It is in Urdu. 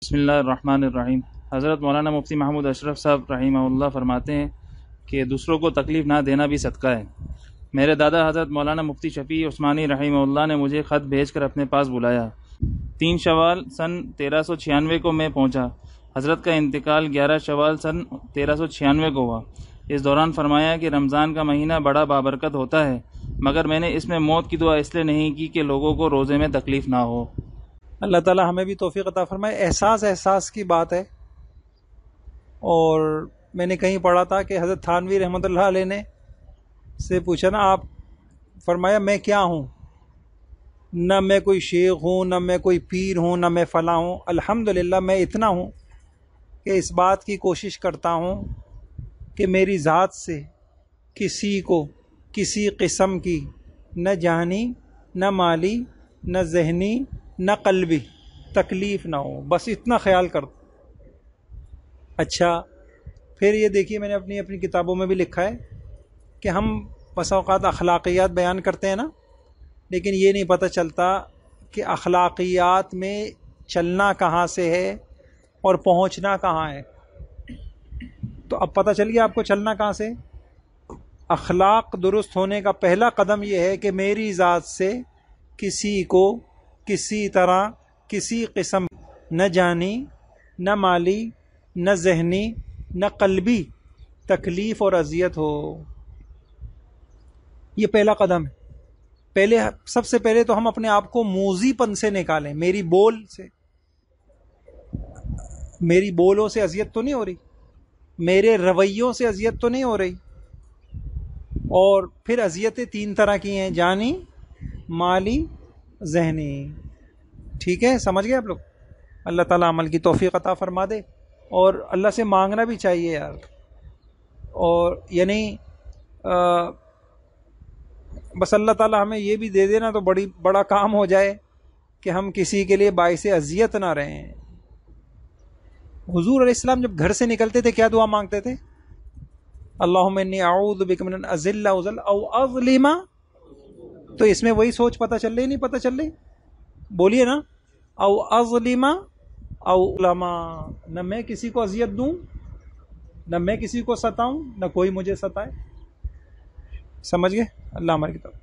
بسم اللہ الرحمن الرحیم۔ حضرت مولانا مفتی محمود اشرف صاحب رحمہ اللہ فرماتے ہیں کہ دوسروں کو تکلیف نہ دینا بھی صدقہ ہے۔ میرے دادا حضرت مولانا مفتی شفیع عثمانی رحمہ اللہ نے مجھے خط بھیج کر اپنے پاس بلایا۔ 3 شوال سن 1396 کو میں پہنچا۔ حضرت کا انتقال 11 شوال سن 1396 کو ہوا۔ اس دوران فرمایا کہ رمضان کا مہینہ بڑا بابرکت ہوتا ہے، مگر میں نے اس میں موت کی دعا اس لیے نہیں کی کہ لوگوں کو روزے میں تکلیف نہ ہو۔ اللہ تعالی ہمیں بھی توفیق عطا فرمائے۔ احساس کی بات ہے، اور میں نے کہیں پڑھا تھا کہ حضرت تھانوی رحمۃ اللہ علیہ نے سے پوچھا نا، آپ فرمایا میں کیا ہوں؟ نہ میں کوئی شیخ ہوں، نہ میں کوئی پیر ہوں، نہ میں فلاں ہوں۔ الحمدللہ میں اتنا ہوں کہ اس بات کی کوشش کرتا ہوں کہ میری ذات سے کسی کو کسی قسم کی نہ جانی، نہ مالی، نہ ذہنی، نہ قلبی تکلیف نہ ہو، بس اتنا خیال کر۔ اچھا، پھر یہ دیکھیے میں نے اپنی کتابوں میں بھی لکھا ہے کہ ہم بسا اوقات اخلاقیات بیان کرتے ہیں نا، لیکن یہ نہیں پتہ چلتا کہ اخلاقیات میں چلنا کہاں سے ہے اور پہنچنا کہاں ہے۔ تو اب پتہ چل گیا آپ کو چلنا کہاں سے۔ اخلاق درست ہونے کا پہلا قدم یہ ہے کہ میری ذات سے کسی کو کسی طرح کسی قسم نہ جانی، نہ مالی، نہ ذہنی، نہ قلبی تکلیف اور اذیت ہو۔ یہ پہلا قدم ہے۔ سب سے پہلے تو ہم اپنے آپ کو موذی پن سے نکالیں۔ میری بولوں سے اذیت تو نہیں ہو رہی، میرے رویوں سے اذیت تو نہیں ہو رہی۔ اور پھر اذیتیں 3 طرح کی ہیں، جانی، مالی، ذہنی۔ ٹھیک ہے، سمجھ گئے آپ لوگ؟ اللہ تعالیٰ عمل کی توفیق عطا فرما دے، اور اللہ سے مانگنا بھی چاہیے یار۔ اور یعنی بس اللہ تعالیٰ ہمیں یہ بھی دے دینا تو بڑا کام ہو جائے کہ ہم کسی کے لیے باعث اذیت نہ رہیں۔ حضور علیہ السلام جب گھر سے نکلتے تھے کیا دعا مانگتے تھے؟ اللہم انی اعوذ بک من ان اذل او اظلم۔ تو اس میں وہی سوچ پتہ چل رہی نہیں پتہ چل رہی؟ بولیے نا، او اظلم او علما، نہ میں کسی کو اذیت دوں، نہ میں کسی کو ستاؤں، نہ کوئی مجھے ستائے۔ سمجھ گئے؟ اللہ ہماری کتاب